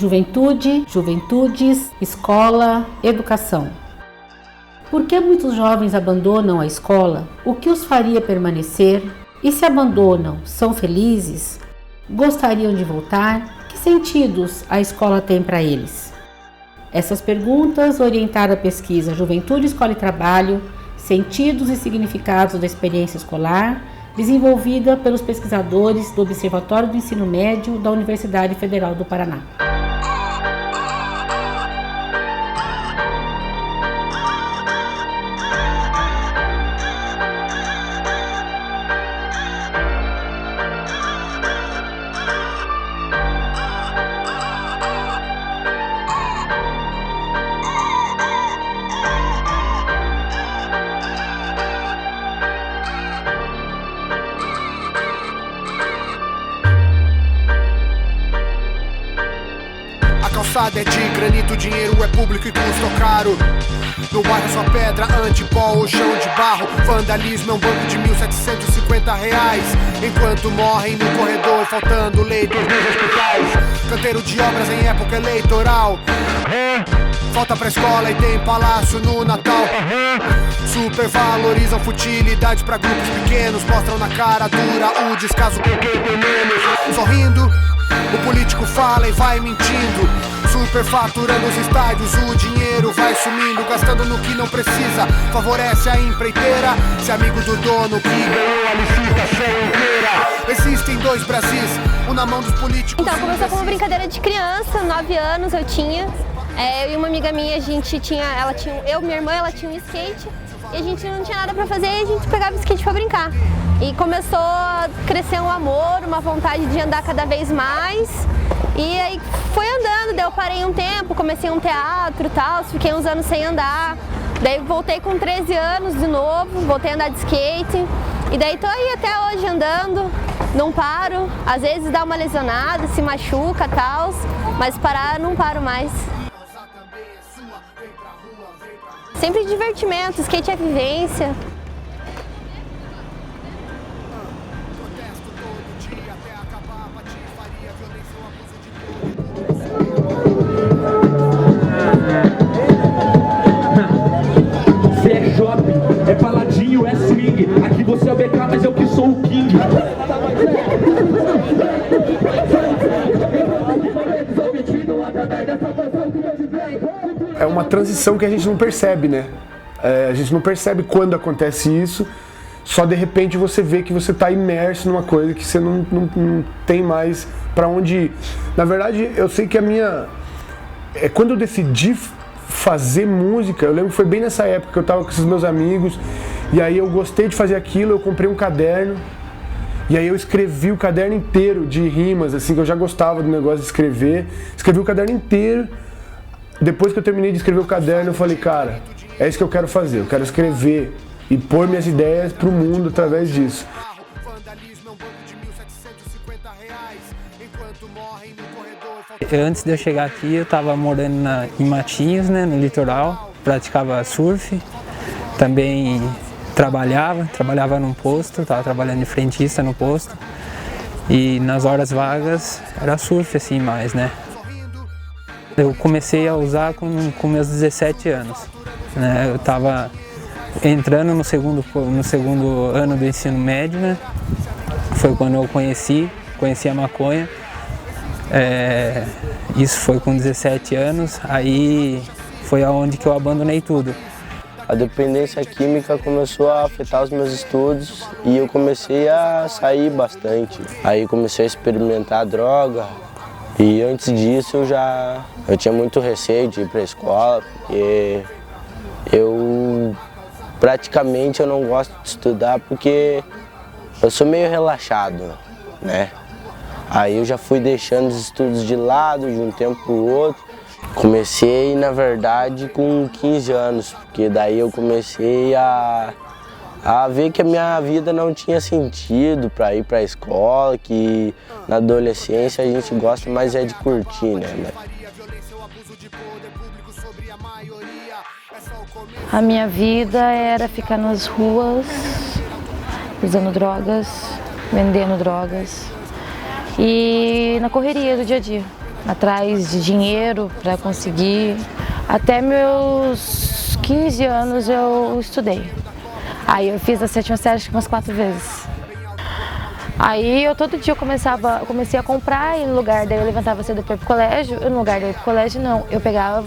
Juventude, juventudes, escola, educação. Por que muitos jovens abandonam a escola? O que os faria permanecer? E se abandonam, são felizes? Gostariam de voltar? Que sentidos a escola tem para eles? Essas perguntas orientaram a pesquisa Juventude, Escola e Trabalho, Sentidos e Significados da Experiência Escolar, desenvolvida pelos pesquisadores do Observatório do Ensino Médio da Universidade Federal do Paraná. É de granito, dinheiro é público e custa caro. No bairro só pedra, antipó ou chão de barro. Vandalismo é um banco de R$1.750, enquanto morrem no corredor, faltando leitos nos hospitais. Canteiro de obras em época eleitoral. Falta pra escola e tem palácio no Natal. Supervalorizam futilidades pra grupos pequenos. Mostram na cara dura o descaso com quem tem menos. Sorrindo, o político fala e vai mentindo. Superfaturando os estádios, o dinheiro vai sumindo, gastando no que não precisa, favorece a empreiteira, se amigo do dono que ganhou a licitação inteira. Existem dois Brasis, um na mão dos políticos. Então, começou com uma brincadeira de criança, 9 anos eu tinha. Eu e uma amiga minha, minha irmã, ela tinha um skate e a gente não tinha nada pra fazer e a gente pegava o skate pra brincar. E começou a crescer um amor, uma vontade de andar cada vez mais. E aí foi andando, daí eu parei um tempo, comecei um teatro e tal, fiquei uns anos sem andar. Daí voltei com 13 anos de novo, voltei a andar de skate. E daí tô aí até hoje andando, não paro. Às vezes dá uma lesionada, se machuca e tal, mas parar não paro mais. Sempre divertimento, skate é vivência. Se é shopping, é paladinho, é swing. Aqui você é o BK, mas eu que sou o King. É uma transição que a gente não percebe, né? A gente não percebe quando acontece isso. Só de repente você vê que você está imerso numa coisa que você não tem mais para onde ir. Na verdade, eu sei que a minha... Quando eu decidi fazer música, eu lembro que foi bem nessa época que eu estava com esses meus amigos, e aí eu gostei de fazer aquilo, eu comprei um caderno, e aí eu escrevi o caderno inteiro de rimas, assim, que eu já gostava do negócio de escrever. Escrevi o caderno inteiro. Depois que eu terminei de escrever o caderno, eu falei, cara, é isso que eu quero fazer, eu quero escrever e pôr minhas ideias pro mundo através disso. Antes de eu chegar aqui, eu estava morando em Matinhos, né, no litoral, praticava surf, também trabalhava num posto, estava trabalhando de frentista no posto, e nas horas vagas era surf assim mais, né. Eu comecei a usar com meus 17 anos, né, eu estava entrando no segundo ano do ensino médio, né, foi quando eu conheci a maconha. Isso foi com 17 anos, aí foi aonde que eu abandonei tudo. A dependência química começou a afetar os meus estudos e eu comecei a sair bastante. Aí comecei a experimentar droga e antes disso eu tinha muito receio de ir para a escola, porque eu não gosto de estudar porque eu sou meio relaxado, né? Aí eu já fui deixando os estudos de lado de um tempo para o outro. Comecei, na verdade, com 15 anos, porque daí eu comecei a ver que a minha vida não tinha sentido para ir para a escola, que na adolescência a gente gosta mais de curtir, né? A minha vida era ficar nas ruas, usando drogas, vendendo drogas. E na correria do dia a dia. atrás de dinheiro para conseguir. Até meus 15 anos eu estudei. Aí eu fiz a 7ª série umas 4 vezes. Aí todo dia eu comecei a comprar e no lugar daí eu levantava cedo para ir pro colégio. No lugar daí ir pro colégio não, eu pegava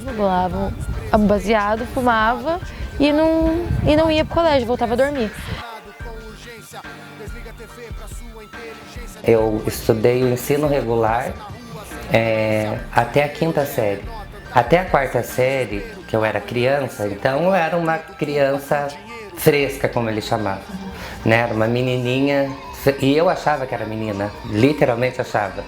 um baseado, fumava e não ia pro colégio, voltava a dormir. Eu estudei o ensino regular até a 5ª série. Até a 4ª série, que eu era criança, então eu era uma criança fresca, como ele chamava, né? Era uma menininha, e eu achava que era menina, literalmente achava.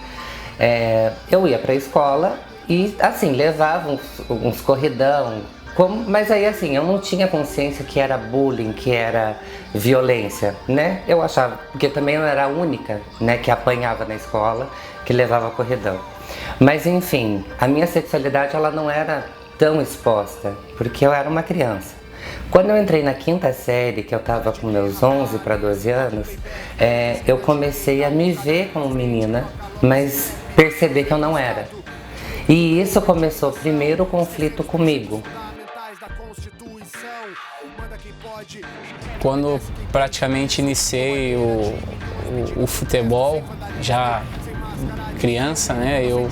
Eu ia para a escola e assim, levava uns corridão, mas aí assim, eu não tinha consciência que era bullying, que era violência, né? Eu achava, porque também eu era a única, né, que apanhava na escola, que levava corridão. Mas enfim, a minha sexualidade ela não era tão exposta, porque eu era uma criança. Quando eu entrei na 5ª série, que eu estava com meus 11 para 12 anos, eu comecei a me ver como menina, mas perceber que eu não era. E isso começou primeiro o conflito comigo. Quando praticamente iniciei o futebol, já criança, né, eu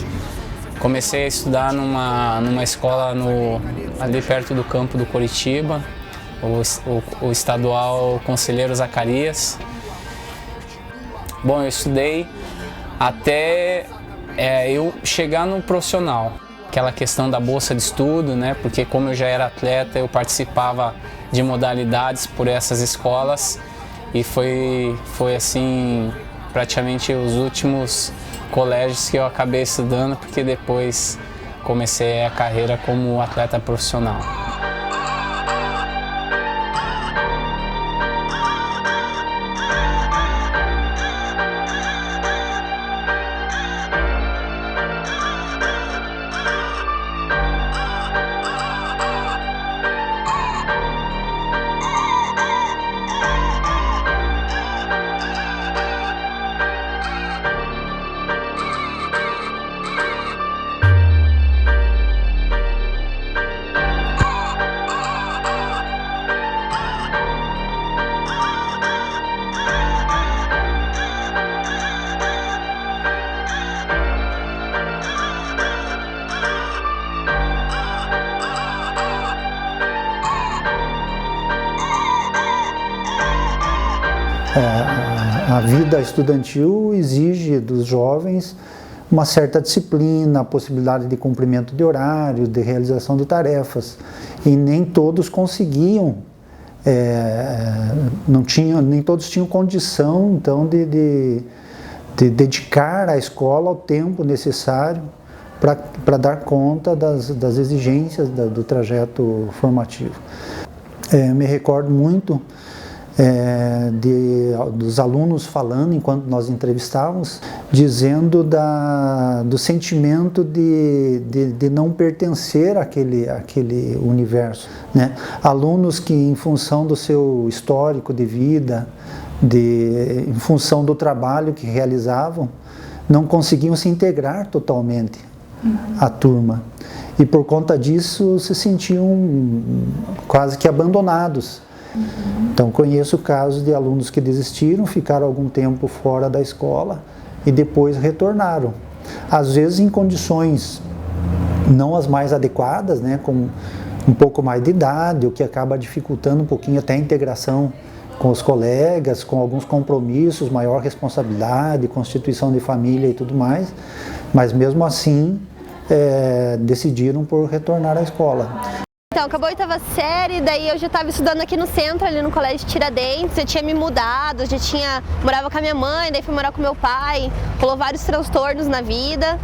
comecei a estudar numa escola ali perto do campo do Coritiba, o estadual Conselheiro Zacarias. Bom, eu estudei até eu chegar no profissional, aquela questão da bolsa de estudo, né? Porque como eu já era atleta, eu participava de modalidades por essas escolas e foi assim praticamente os últimos colégios que eu acabei estudando, porque depois comecei a carreira como atleta profissional. A vida estudantil exige dos jovens uma certa disciplina, a possibilidade de cumprimento de horário, de realização de tarefas. E nem todos conseguiam, nem todos tinham condição então de dedicar à escola o tempo necessário para dar conta das exigências do trajeto formativo. Me recordo muito dos alunos falando, enquanto nós entrevistávamos, dizendo do sentimento de não pertencer àquele universo, né? Alunos que, em função do seu histórico de vida, em função do trabalho que realizavam, não conseguiam se integrar totalmente à turma. E por conta disso se sentiam quase que abandonados. Então conheço casos de alunos que desistiram, ficaram algum tempo fora da escola e depois retornaram. Às vezes em condições não as mais adequadas, né, com um pouco mais de idade, o que acaba dificultando um pouquinho até a integração com os colegas, com alguns compromissos, maior responsabilidade, constituição de família e tudo mais, mas mesmo assim decidiram por retornar à escola. Então, acabou a 8ª série, daí eu já estava estudando aqui no centro, ali no Colégio Tiradentes, eu tinha me mudado, morava com a minha mãe, daí fui morar com meu pai, rolou vários transtornos na vida,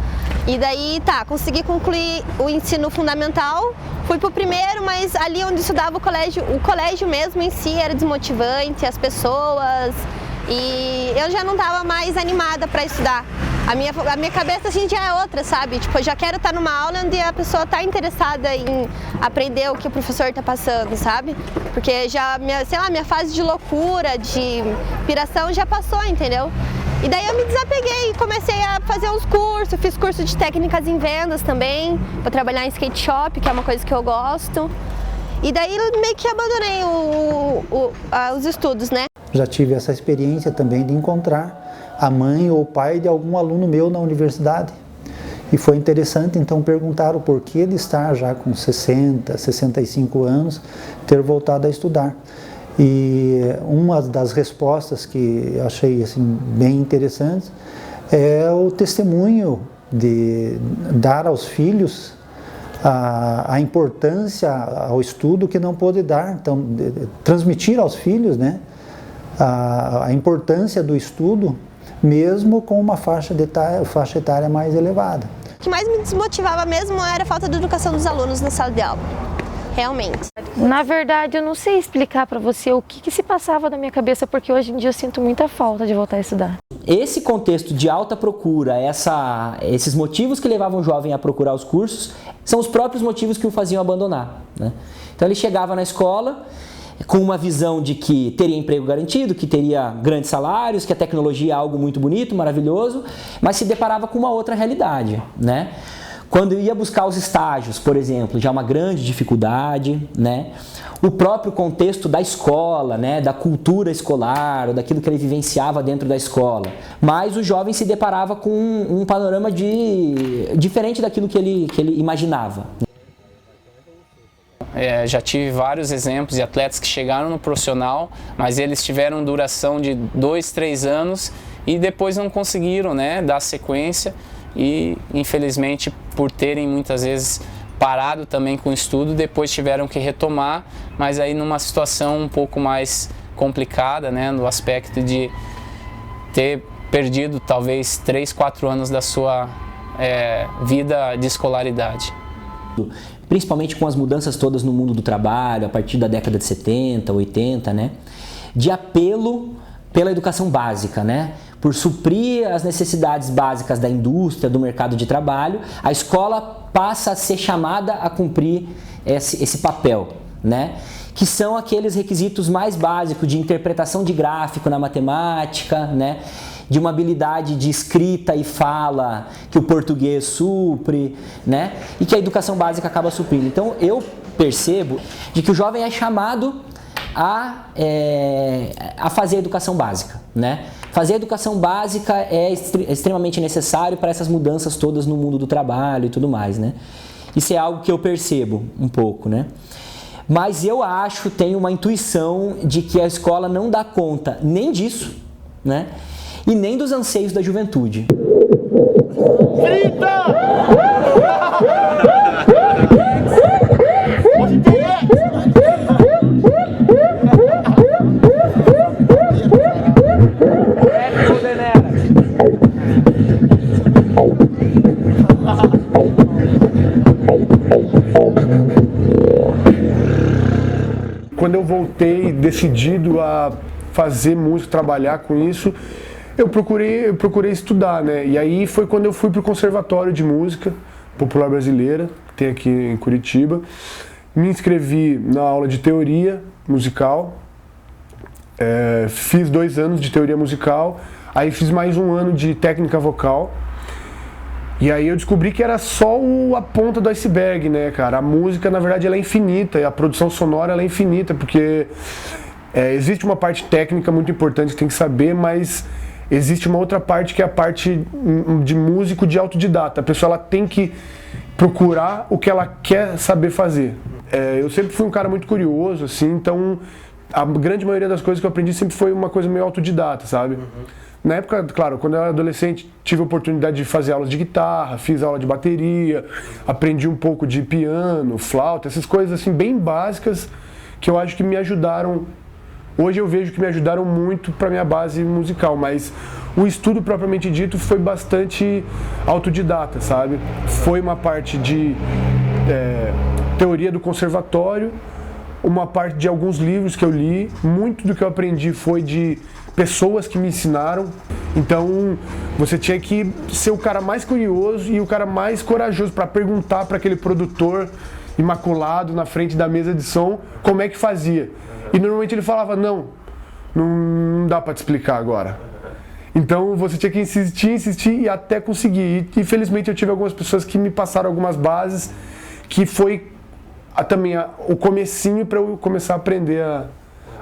e daí consegui concluir o ensino fundamental, fui pro primeiro, mas ali onde estudava o colégio mesmo em si era desmotivante, as pessoas, e eu já não estava mais animada para estudar. A minha cabeça assim já é outra, sabe? Tipo, eu já quero estar numa aula onde a pessoa está interessada em aprender o que o professor está passando, sabe? Porque já, minha fase de loucura, de piração já passou, entendeu? E daí eu me desapeguei e comecei a fazer uns cursos, fiz curso de técnicas em vendas também, para trabalhar em skate shop, que é uma coisa que eu gosto. E daí meio que abandonei os estudos, né? Já tive essa experiência também de encontrar a mãe ou o pai de algum aluno meu na universidade. E foi interessante então perguntar o porquê de estar já com 60, 65 anos, ter voltado a estudar. E uma das respostas que eu achei assim, bem interessantes é o testemunho de dar aos filhos a importância ao estudo que não pôde dar, então transmitir aos filhos, né, a importância do estudo mesmo com uma faixa etária mais elevada. O que mais me desmotivava mesmo era a falta de educação dos alunos na sala de aula, realmente. Na verdade, eu não sei explicar para você o que se passava na minha cabeça, porque hoje em dia eu sinto muita falta de voltar a estudar. Esse contexto de alta procura, esses motivos que levavam o jovem a procurar os cursos, são os próprios motivos que o faziam abandonar, né? Então ele chegava na escola com uma visão de que teria emprego garantido, que teria grandes salários, que a tecnologia é algo muito bonito, maravilhoso, mas se deparava com uma outra realidade, né? Quando eu ia buscar os estágios, por exemplo, já uma grande dificuldade, né? O próprio contexto da escola, né? Da cultura escolar, ou daquilo que ele vivenciava dentro da escola. Mas o jovem se deparava com um panorama diferente daquilo que ele imaginava. Já tive vários exemplos de atletas que chegaram no profissional, mas eles tiveram duração de 2, 3 anos e depois não conseguiram, né, dar sequência e, infelizmente, por terem muitas vezes parado também com o estudo, depois tiveram que retomar, mas aí numa situação um pouco mais complicada, né, no aspecto de ter perdido talvez 3, 4 anos da sua vida de escolaridade. Principalmente com as mudanças todas no mundo do trabalho, a partir da década de 70, 80, né? De apelo pela educação básica, né? Por suprir as necessidades básicas da indústria, do mercado de trabalho, a escola passa a ser chamada a cumprir esse papel, né? Que são aqueles requisitos mais básicos de interpretação de gráfico na matemática, né? De uma habilidade de escrita e fala que o português supre, né? E que a educação básica acaba suprindo. Então eu percebo de que o jovem é chamado a fazer a educação básica, né? Fazer a educação básica é extremamente necessário para essas mudanças todas no mundo do trabalho e tudo mais, né? Isso é algo que eu percebo um pouco, né? Mas eu acho, tenho uma intuição de que a escola não dá conta nem disso, né? E nem dos anseios da juventude. Quando eu voltei decidido a fazer música, trabalhar com isso, eu procurei estudar, né? E aí foi quando eu fui para o Conservatório de Música Popular Brasileira, que tem aqui em Curitiba. Me inscrevi na aula de teoria musical, fiz 2 anos de teoria musical, aí fiz mais 1 ano de técnica vocal. E aí eu descobri que era só a ponta do iceberg, né, cara? A música, na verdade, ela é infinita, e a produção sonora ela é infinita, porque existe uma parte técnica muito importante que tem que saber, mas existe uma outra parte que é a parte de músico de autodidata. A pessoa ela tem que procurar o que ela quer saber fazer. Eu sempre fui um cara muito curioso, assim, então a grande maioria das coisas que eu aprendi sempre foi uma coisa meio autodidata, sabe? Na época, claro, quando eu era adolescente, tive a oportunidade de fazer aulas de guitarra, fiz aula de bateria, aprendi um pouco de piano, flauta, essas coisas assim bem básicas que eu acho que me ajudaram. Hoje eu vejo que me ajudaram muito para minha base musical, mas o estudo propriamente dito foi bastante autodidata, sabe? Foi uma parte de teoria do conservatório, uma parte de alguns livros que eu li, muito do que eu aprendi foi de pessoas que me ensinaram. Então você tinha que ser o cara mais curioso e o cara mais corajoso para perguntar para aquele produtor imaculado na frente da mesa de som como é que fazia. E normalmente ele falava, não dá para te explicar agora. Então você tinha que insistir e até conseguir. E felizmente eu tive algumas pessoas que me passaram algumas bases, que foi também o comecinho para eu começar a aprender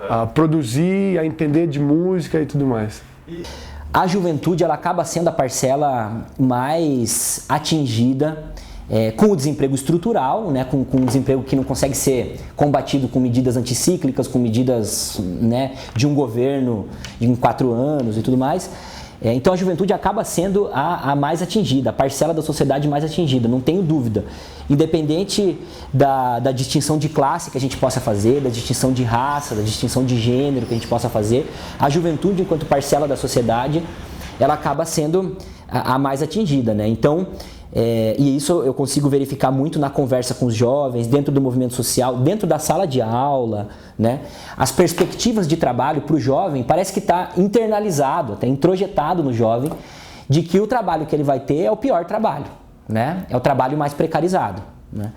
a produzir, a entender de música e tudo mais. A juventude ela acaba sendo a parcela mais atingida com o desemprego estrutural, né, com um desemprego que não consegue ser combatido com medidas anticíclicas, com medidas, né, de um governo em 4 anos e tudo mais. Então a juventude acaba sendo a mais atingida, a parcela da sociedade mais atingida, não tenho dúvida. Independente da distinção de classe que a gente possa fazer, da distinção de raça, da distinção de gênero que a gente possa fazer, a juventude, enquanto parcela da sociedade, ela acaba sendo a mais atingida, né? Então, e isso eu consigo verificar muito na conversa com os jovens, dentro do movimento social, dentro da sala de aula, né? As perspectivas de trabalho para o jovem parece que está internalizado, até introjetado no jovem, de que o trabalho que ele vai ter é o pior trabalho, né? É o trabalho mais precarizado, né?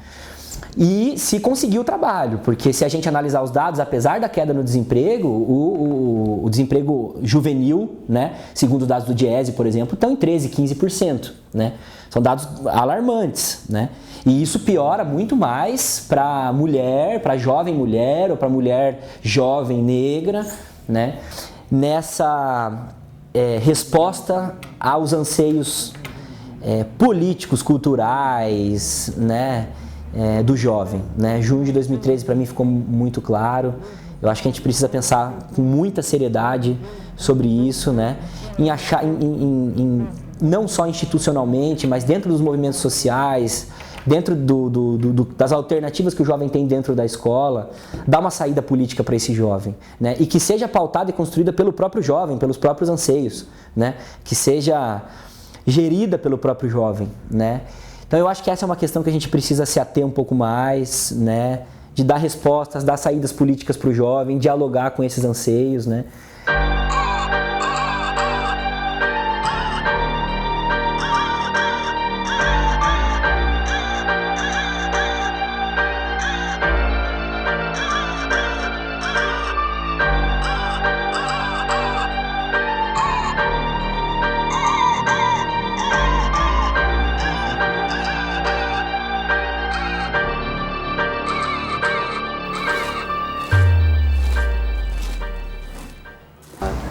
E se conseguir o trabalho, porque se a gente analisar os dados, apesar da queda no desemprego, o desemprego juvenil, né, segundo os dados do Diese, por exemplo, estão em 13%, 15%, né? São dados alarmantes, né? E isso piora muito mais para mulher, para jovem mulher ou para mulher jovem negra, né? Nessa resposta aos anseios políticos, culturais, né? Do jovem, né? Junho de 2013 para mim ficou muito claro. Eu acho que a gente precisa pensar com muita seriedade sobre isso, né? Em achar, não só institucionalmente, mas dentro dos movimentos sociais, dentro das alternativas que o jovem tem dentro da escola, dar uma saída política para esse jovem, né? E que seja pautada e construída pelo próprio jovem, pelos próprios anseios, né? Que seja gerida pelo próprio jovem, né? Então eu acho que essa é uma questão que a gente precisa se ater um pouco mais, né? De dar respostas, dar saídas políticas para o jovem, dialogar com esses anseios, né?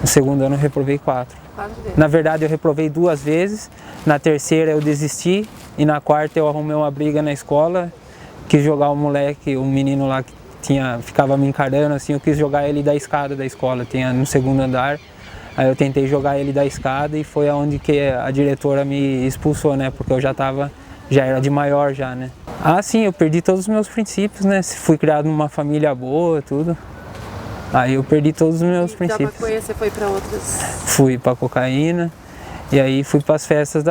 No segundo ano eu reprovei 4. Na verdade eu reprovei 2 vezes, na terceira eu desisti e na quarta eu arrumei uma briga na escola, quis jogar o moleque, o menino lá que ficava me encarando assim, eu quis jogar ele da escada da escola, tinha no segundo andar, aí eu tentei jogar ele da escada e foi aonde que a diretora me expulsou, né, porque eu já era de maior já, né. Ah, sim, eu perdi todos os meus princípios, né, fui criado numa família boa, tudo. Aí eu perdi todos os meus princípios. Da maconha você foi para outras? Fui para cocaína e aí fui para as festas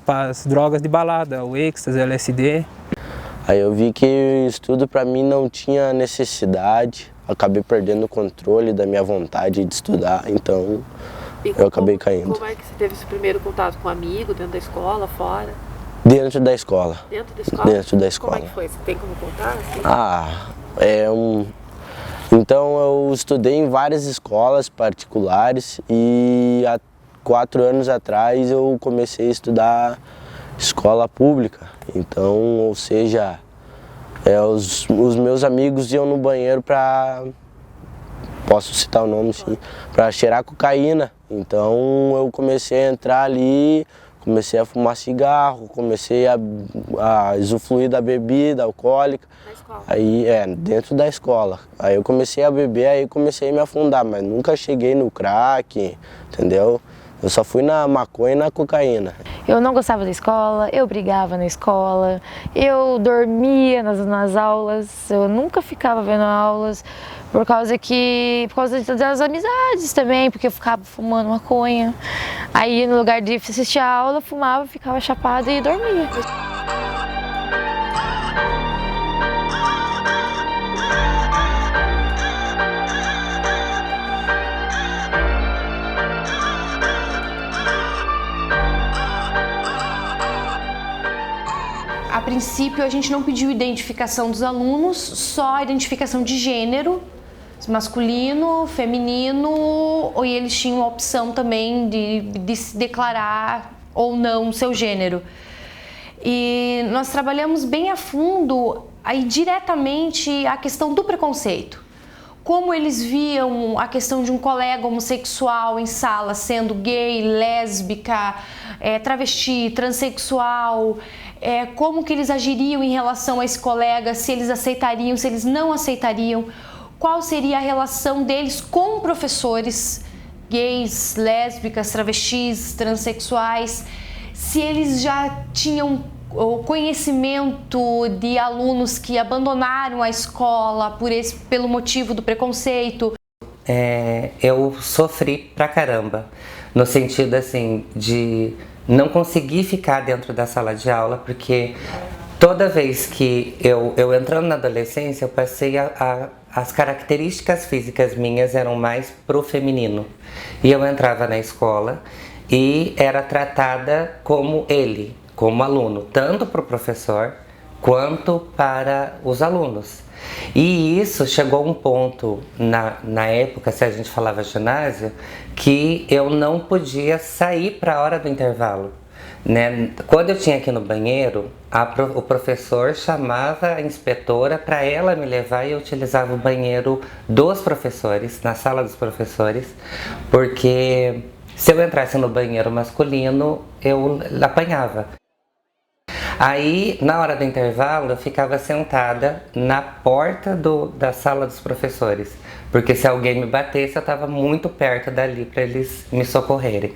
para as drogas de balada, o êxtase, LSD. Aí eu vi que o estudo para mim não tinha necessidade, acabei perdendo o controle da minha vontade de estudar, então eu acabei caindo. Como é que você teve esse primeiro contato com um amigo, dentro da escola, fora? Dentro da escola. Dentro da escola? Dentro da escola. Como é que foi? Você tem como contar? Assim? Então eu estudei em várias escolas particulares e há 4 anos atrás eu comecei a estudar escola pública. Então, ou seja, os meus amigos iam no banheiro posso citar o nome sim, para cheirar cocaína. Então eu comecei a entrar ali, comecei a fumar cigarro, comecei a usufruir da bebida alcoólica. Na escola? Aí, dentro da escola. Aí eu comecei a beber, aí comecei a me afundar, mas nunca cheguei no crack, entendeu? Eu só fui na maconha e na cocaína. Eu não gostava da escola, eu brigava na escola, eu dormia nas aulas, eu nunca ficava vendo aulas, por causa das amizades também, porque eu ficava fumando maconha. Aí no lugar de assistir a aula, eu fumava, ficava chapada e dormia. A princípio, a gente não pediu identificação dos alunos, só a identificação de gênero, masculino, feminino, ou eles tinham a opção também de se declarar ou não o seu gênero. E nós trabalhamos bem a fundo aí diretamente a questão do preconceito. Como eles viam a questão de um colega homossexual em sala sendo gay, lésbica, travesti, transexual, como que eles agiriam em relação a esse colega, se eles aceitariam, se eles não aceitariam, qual seria a relação deles com professores gays, lésbicas, travestis, transexuais, se eles já tinham o conhecimento de alunos que abandonaram a escola pelo motivo do preconceito. Eu sofri pra caramba, no sentido assim, de não conseguir ficar dentro da sala de aula, porque toda vez que eu entrando na adolescência, eu passei as características físicas minhas eram mais pro feminino. E eu entrava na escola e era tratada como ele, como aluno, tanto para o professor quanto para os alunos. E isso chegou a um ponto, na época, se a gente falava ginásio, que eu não podia sair para a hora do intervalo. Né? Quando eu tinha que ir no banheiro, o professor chamava a inspetora para ela me levar e eu utilizava o banheiro dos professores, na sala dos professores, porque se eu entrasse no banheiro masculino, eu apanhava. Aí, na hora do intervalo, eu ficava sentada na porta da sala dos professores, porque se alguém me batesse, eu estava muito perto dali para eles me socorrerem.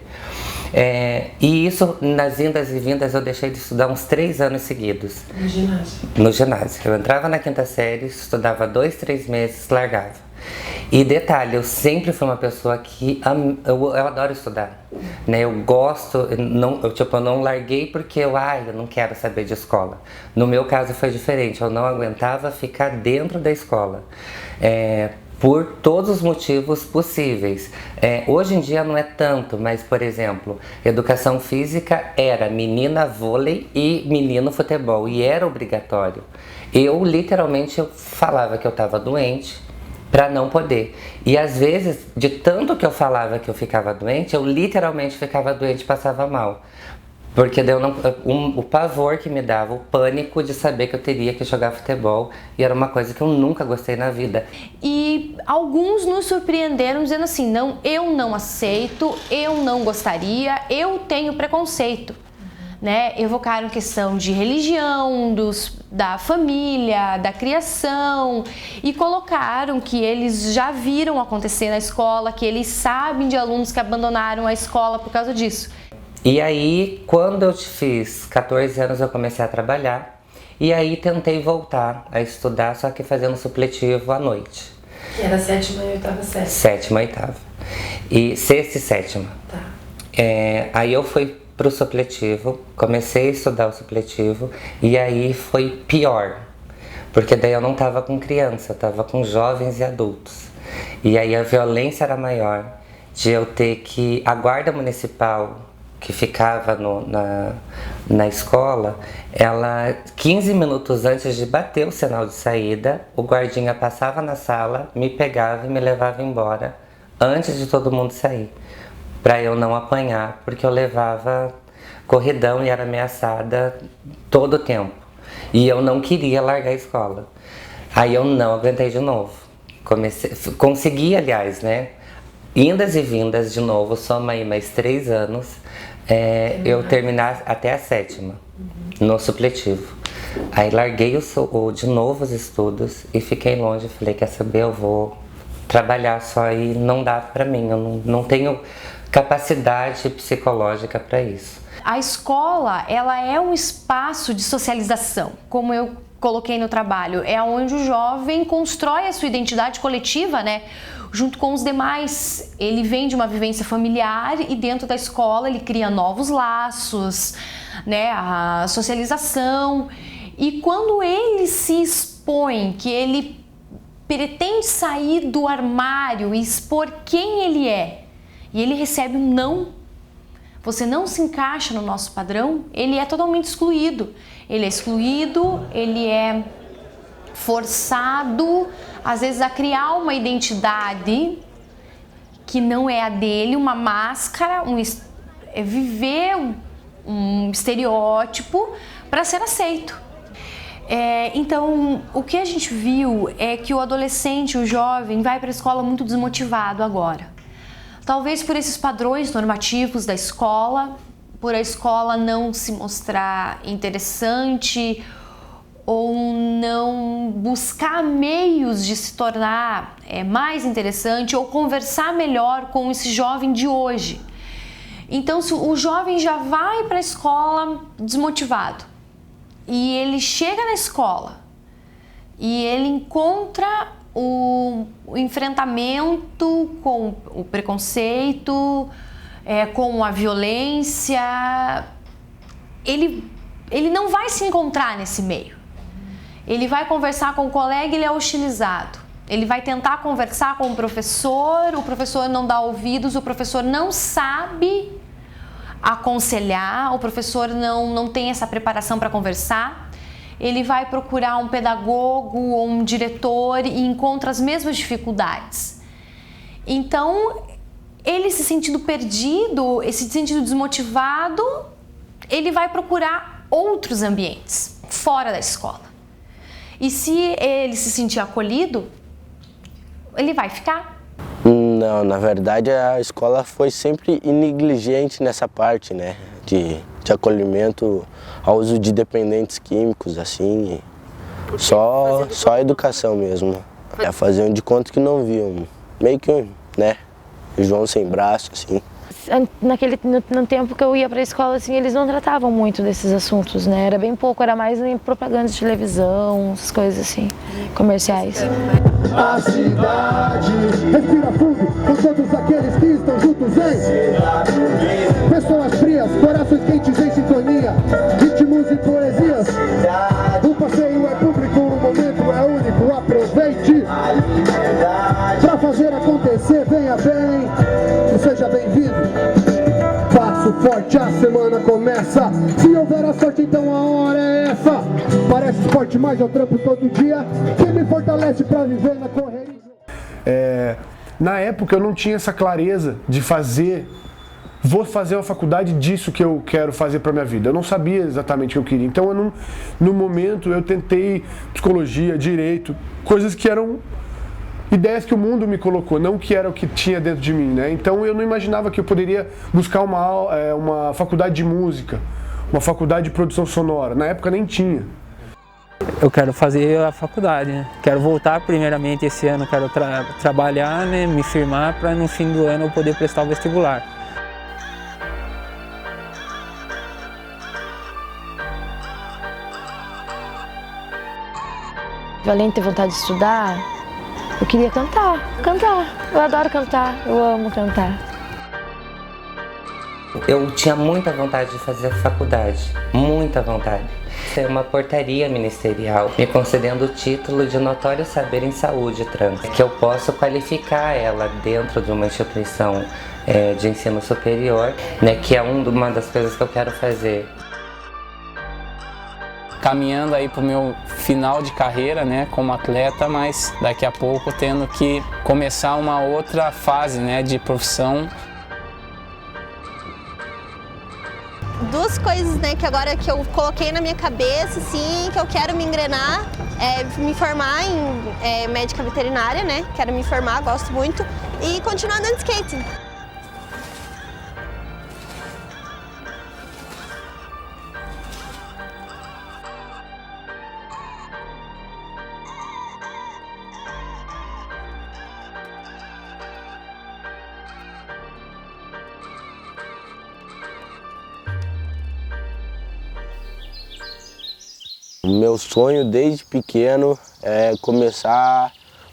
E isso, nas indas e vindas, eu deixei de estudar uns 3 anos seguidos. No ginásio? No ginásio. Eu entrava na 5ª série, estudava 2, 3 meses, largava. E detalhe, eu sempre fui uma pessoa que eu adoro estudar, né? Eu gosto, eu não larguei porque eu não quero saber de escola. No meu caso foi diferente, eu não aguentava ficar dentro da escola, por todos os motivos possíveis. Hoje em dia não é tanto, mas por exemplo, educação física era menina vôlei e menino futebol, e era obrigatório. Eu literalmente falava que eu estava doente, para não poder. E às vezes, de tanto que eu falava que eu ficava doente, eu literalmente ficava doente e passava mal. Porque o pavor que me dava, o pânico de saber que eu teria que jogar futebol, e era uma coisa que eu nunca gostei na vida. E alguns nos surpreenderam dizendo assim, não, eu não aceito, eu não gostaria, eu tenho preconceito. Né, evocaram questão de religião, da família, da criação, e colocaram que eles já viram acontecer na escola, que eles sabem de alunos que abandonaram a escola por causa disso. E aí, quando eu fiz 14 anos, eu comecei a trabalhar, e aí tentei voltar a estudar, só que fazendo supletivo à noite. Que era 7ª e 8ª série? 7ª e 8ª. E 6ª e 7ª. Tá. Aí eu fui pro supletivo, comecei a estudar o supletivo e aí foi pior, porque daí eu não tava com criança, eu tava com jovens e adultos. E aí a violência era maior, de eu ter que... A guarda municipal que ficava na escola, ela 15 minutos antes de bater o sinal de saída, o guardinha passava na sala, me pegava e me levava embora antes de todo mundo sair, para eu não apanhar, porque eu levava corridão e era ameaçada todo o tempo. E eu não queria largar a escola. Aí eu não aguentei de novo. Consegui, aliás, né? Indas e vindas de novo, soma aí mais 3 anos, eu terminar até a 7ª, no supletivo. Aí larguei de novo os estudos e fiquei longe. Falei, quer saber, eu vou trabalhar só, e não dá pra mim, eu não tenho capacidade psicológica para isso. A escola, ela é um espaço de socialização, como eu coloquei no trabalho, é onde o jovem constrói a sua identidade coletiva, né? Junto com os demais. Ele vem de uma vivência familiar e dentro da escola ele cria novos laços, né? A socialização. E quando ele se expõe, que ele pretende sair do armário e expor quem ele é, e ele recebe um não, você não se encaixa no nosso padrão, ele é totalmente excluído. Ele é excluído, ele é forçado, às vezes, a criar uma identidade que não é a dele, uma máscara, viver um estereótipo para ser aceito. Então, o que a gente viu é que o adolescente, o jovem, vai para a escola muito desmotivado agora. Talvez por esses padrões normativos da escola, por a escola não se mostrar interessante ou não buscar meios de se tornar mais interessante ou conversar melhor com esse jovem de hoje. Então, se o jovem já vai para a escola desmotivado e ele chega na escola e ele encontra o enfrentamento com o preconceito, com a violência, ele não vai se encontrar nesse meio. Ele vai conversar com o colega e ele é hostilizado. Ele vai tentar conversar com o professor não dá ouvidos, o professor não sabe aconselhar, o professor não tem essa preparação para conversar. Ele vai procurar um pedagogo ou um diretor e encontra as mesmas dificuldades. Então, ele se sentindo perdido, se sentindo desmotivado, ele vai procurar outros ambientes fora da escola. E se ele se sentir acolhido, ele vai ficar. Não, na verdade a escola foi sempre negligente nessa parte, né? De acolhimento ao uso de dependentes químicos, assim. Só a educação mesmo. Faziam de conta que não viam. Meio que, né? João sem braço, assim. No tempo que eu ia para a escola, assim, eles não tratavam muito desses assuntos, né? Era bem pouco, era mais em propaganda de televisão, essas coisas assim, comerciais. A cidade respira fundo com todos aqueles que estão juntos em pessoas frias, corações quentes em sintonia, ritmos e poesias. O passeio é público, o momento é único, aproveite pra fazer acontecer, venha bem e seja bem-vindo. Passo forte, a semana começa. Se houver a sorte, então a hora é essa. Parece esporte, mas eu trampo todo dia, que me fortalece pra viver na correria. Na época eu não tinha essa clareza de vou fazer uma faculdade disso que eu quero fazer para minha vida. Eu não sabia exatamente o que eu queria. Então, no momento, eu tentei psicologia, direito, coisas que eram ideias que o mundo me colocou, não que era o que tinha dentro de mim, né? Então, eu não imaginava que eu poderia buscar uma faculdade de música, uma faculdade de produção sonora. Na época, nem tinha. Eu quero fazer a faculdade, né? Quero voltar primeiramente esse ano, quero trabalhar, né? Me firmar para no fim do ano eu poder prestar o vestibular. Além de ter vontade de estudar, eu queria cantar. Eu adoro cantar, eu amo cantar. Eu tinha muita vontade de fazer a faculdade, muita vontade. Ser uma portaria ministerial, me concedendo o título de notório saber em saúde trans, que eu posso qualificar ela dentro de uma instituição de ensino superior, né, que é uma das coisas que eu quero fazer. Caminhando aí para o meu final de carreira, né, como atleta, mas daqui a pouco tendo que começar uma outra fase, né, de profissão. Duas coisas, né, que agora que eu coloquei na minha cabeça, assim, que eu quero me engrenar, me formar em médica veterinária, né, quero me formar, gosto muito, e continuar andando de skate. O meu sonho desde pequeno é começar a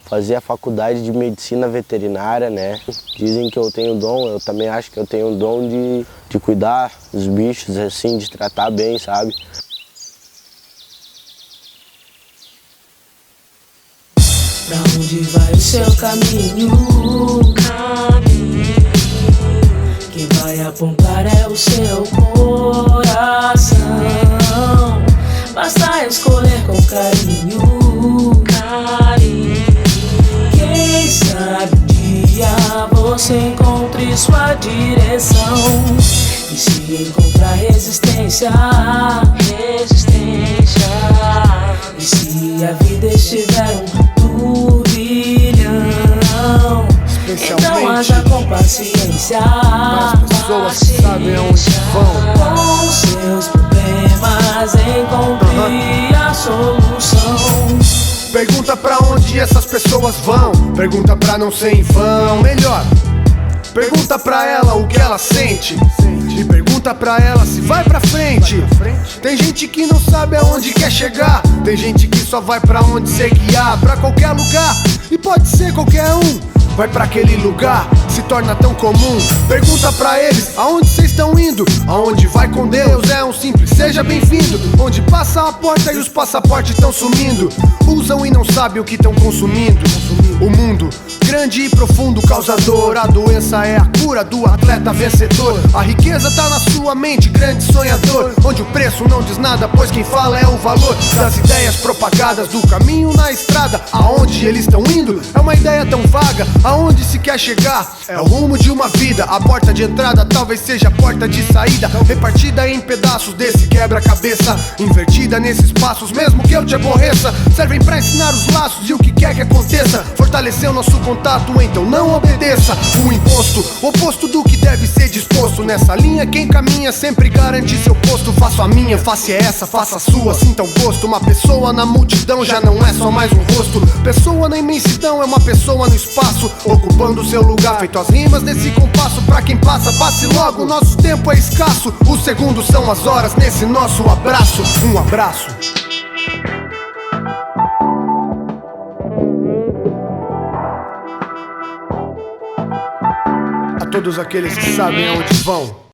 fazer a faculdade de medicina veterinária, né? Dizem que eu tenho dom, eu também acho que eu tenho o dom de cuidar dos bichos, assim, de tratar bem, sabe? Pra onde vai o seu caminho? Quem vai apontar é o seu coração. Basta escolher com carinho. sua direção. E se encontrar resistência, e se a vida estiver um turbilhão, então haja com paciência para as pessoas que sabem aonde vão. Com seus problemas encontre a solução. Pergunta pra onde essas pessoas vão. Pergunta pra não ser em vão. Melhor, pergunta pra ela o que ela sente. E pergunta pra ela se vai pra frente. Tem gente que não sabe aonde quer chegar. Tem gente que só vai pra onde se guiar. Pra qualquer lugar, e pode ser qualquer um. Vai pra aquele lugar, se torna tão comum. Pergunta pra eles, aonde vocês estão indo? Aonde vai com Deus é um simples seja bem-vindo. Onde passa a porta e os passaportes estão sumindo. Usam e não sabem o que estão consumindo. O mundo, grande e profundo causador. A doença é a cura do atleta vencedor. A riqueza tá na sua mente, grande sonhador. Onde o preço não diz nada, pois quem fala é o valor das ideias propagadas, do caminho na estrada. Aonde eles estão indo é uma ideia tão vaga. Aonde se quer chegar é o rumo de uma vida. A porta de entrada talvez seja a porta de saída. Repartida em pedaços desse quebra-cabeça, invertida nesses passos, mesmo que eu te aborreça. Servem pra ensinar os laços e o que quer que aconteça. Fortalecer o nosso contato, então não obedeça o imposto, oposto do que deve ser disposto. Nessa linha quem caminha sempre garante seu posto. Faço a minha, face é essa, faça a sua, sinta o gosto. Uma pessoa na multidão já não é só mais um rosto. Pessoa na imensidão é uma pessoa no espaço, ocupando seu lugar, feito as rimas desse compasso. Pra quem passa, passe logo, nosso tempo é escasso. Os segundos são as horas nesse nosso abraço. Um abraço. A todos aqueles que sabem aonde vão.